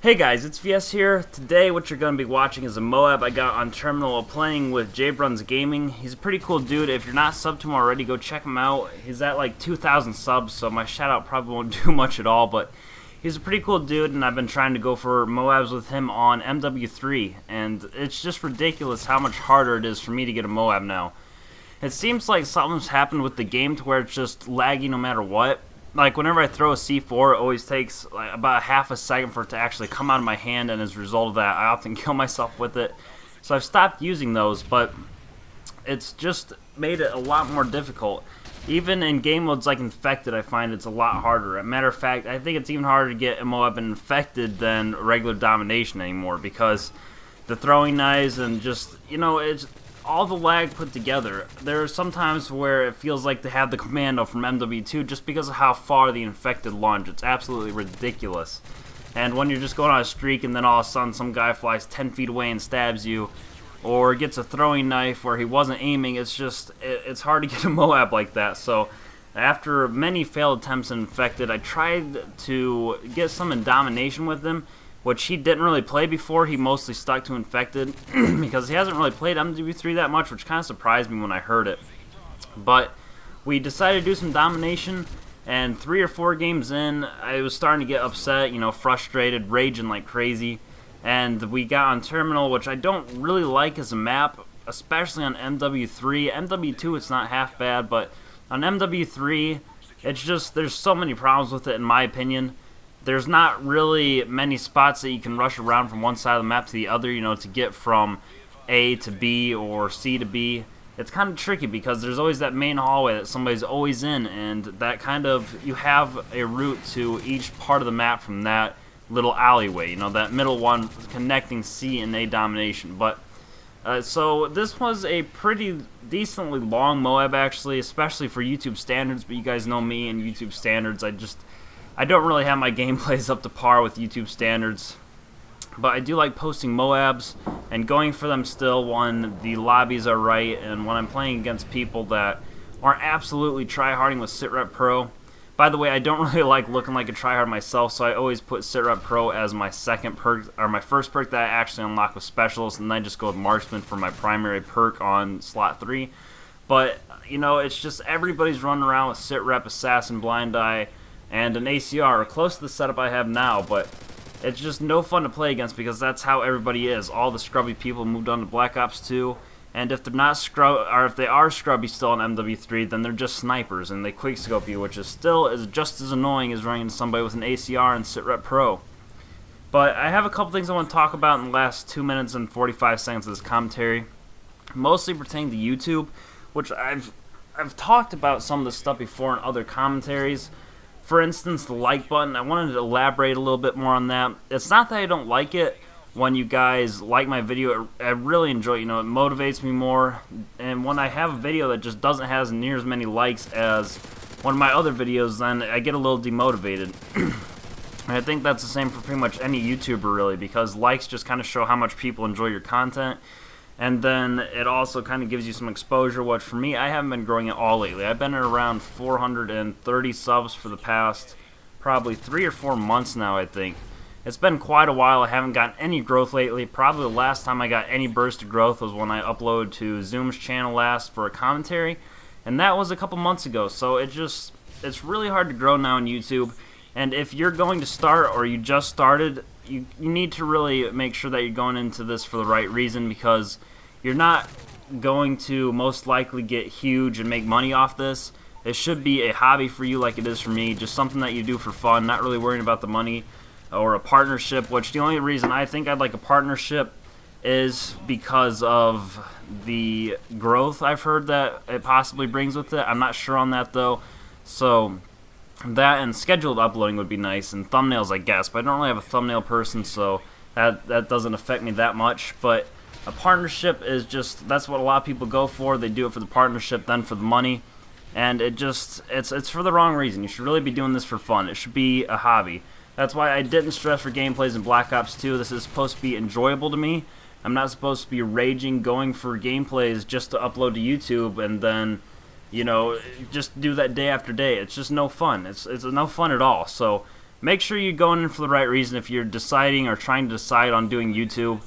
Hey guys, it's VS here. Today what you're going to be watching is a MOAB I got on Terminal while playing with JBruns Gaming. He's a pretty cool dude. If you're not subbed to him already, go check him out. He's at like 2,000 subs, so my shout out probably won't do much at all, but he's a pretty cool dude, and I've been trying to go for MOABs with him on MW3, and it's just ridiculous how much harder it is for me to get a MOAB now. It seems like something's happened with the game to where it's just laggy no matter what. Like, whenever I throw a C4, it always takes like about half a second for it to actually come out of my hand, and as a result of that, I often kill myself with it. So I've stopped using those, but it's just made it a lot more difficult. Even in game modes like Infected, I find it's a lot harder. As a matter of fact, I think it's even harder to get a MOAB in Infected than regular Domination anymore, because the throwing knives and just, you know, it's all the lag put together. There are some times where it feels like they have the commando from MW2 just because of how far the Infected launch. It's absolutely ridiculous. And when you're just going on a streak and then all of a sudden some guy flies 10 feet away and stabs you, or gets a throwing knife where he wasn't aiming, it's hard to get a MOAB like that. So after many failed attempts in Infected, I tried to get some in Domination with him, which he didn't really play before. He mostly stuck to Infected because he hasn't really played MW3 that much, which kind of surprised me when I heard it. But we decided to do some Domination, and 3 or 4 games in, I was starting to get upset, you know, frustrated, raging like crazy. And we got on Terminal, which I don't really like as a map, especially on MW3. MW2, it's not half bad, but on MW3, it's just, there's so many problems with it in my opinion. There's not really many spots that you can rush around from one side of the map to the other, you know, to get from A to B or C to B. It's kind of tricky because there's always that main hallway that somebody's always in, and that kind of, you have a route to each part of the map from that little alleyway, you know, that middle one connecting C and A Domination. But so this was a pretty decently long MOAB actually, especially for YouTube standards, but you guys know me and YouTube standards. I don't really have my gameplays up to par with YouTube standards, but I do like posting MOABs and going for them still when the lobbies are right and when I'm playing against people that aren't absolutely tryharding with SitRep Pro. By the way, I don't really like looking like a tryhard myself, so I always put SitRep Pro as my second perk, or my first perk that I actually unlock with specials, and then I just go with Marksman for my primary perk on slot 3. But, you know, it's just everybody's running around with SitRep, Assassin, Blind Eye, and an ACR, close to the setup I have now, but it's just no fun to play against because that's how everybody is. All the scrubby people moved on to Black Ops 2, and if they're not or if they are scrubby still on MW3, then they're just snipers and they quickscope you, which is just as annoying as running into somebody with an ACR and SitRep Pro. But I have a couple things I want to talk about in the last 2 minutes and 45 seconds of this commentary, mostly pertaining to YouTube, which I've talked about some of this stuff before in other commentaries. For instance, the like button, I wanted to elaborate a little bit more on that. It's not that I don't like it when you guys like my video. I really enjoy it, you know, it motivates me more. And when I have a video that just doesn't have near as many likes as one of my other videos, then I get a little demotivated. And I think that's the same for pretty much any YouTuber really, because likes just kind of show how much people enjoy your content. And then it also kind of gives you some exposure, which for me, I haven't been growing at all lately. I've been at around 430 subs for the past probably 3 or 4 months now, I think. It's been quite a while. I haven't gotten any growth lately. Probably the last time I got any burst of growth was when I uploaded to Zoom's channel last for a commentary, and that was a couple months ago. So it's really hard to grow now on YouTube. And if you're going to start or you just started, you need to really make sure that you're going into this for the right reason, because you're not going to most likely get huge and make money off this. It should be a hobby for you like it is for me, just something that you do for fun, not really worrying about the money, or a partnership, which the only reason I think I'd like a partnership is because of the growth I've heard that it possibly brings with it. I'm not sure on that though. So that and scheduled uploading would be nice, and thumbnails I guess, but I don't really have a thumbnail person, so that doesn't affect me that much. But a partnership is just, that's what a lot of people go for. They do it for the partnership, then for the money, and it's for the wrong reason. You should really be doing this for fun. It should be a hobby. That's why I didn't stress for gameplays in Black Ops 2. This is supposed to be enjoyable to me. I'm not supposed to be raging going for gameplays just to upload to YouTube and then, you know, just do that day after day. It's just no fun. It's no fun at all. So make sure you're going in for the right reason if you're deciding or trying to decide on doing YouTube.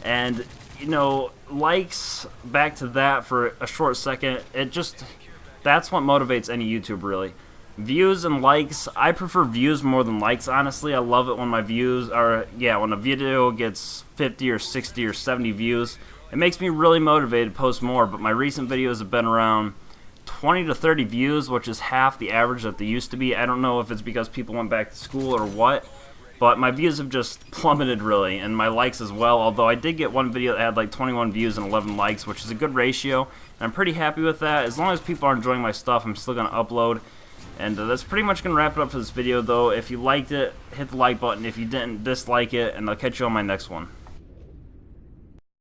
And, you know, likes, back to that for a short second, that's what motivates any YouTube, really. Views and likes, I prefer views more than likes, honestly. I love it when my views are, when a video gets 50 or 60 or 70 views. It makes me really motivated to post more, but my recent videos have been around 20 to 30 views, which is half the average that they used to be. I don't know if it's because people went back to school or what, but my views have just plummeted, really, and my likes as well, although I did get one video that had like 21 views and 11 likes, which is a good ratio, and I'm pretty happy with that. As long as people are enjoying my stuff, I'm still going to upload. And that's pretty much going to wrap it up for this video, though. If you liked it, hit the like button. If you didn't, dislike it, and I'll catch you on my next one.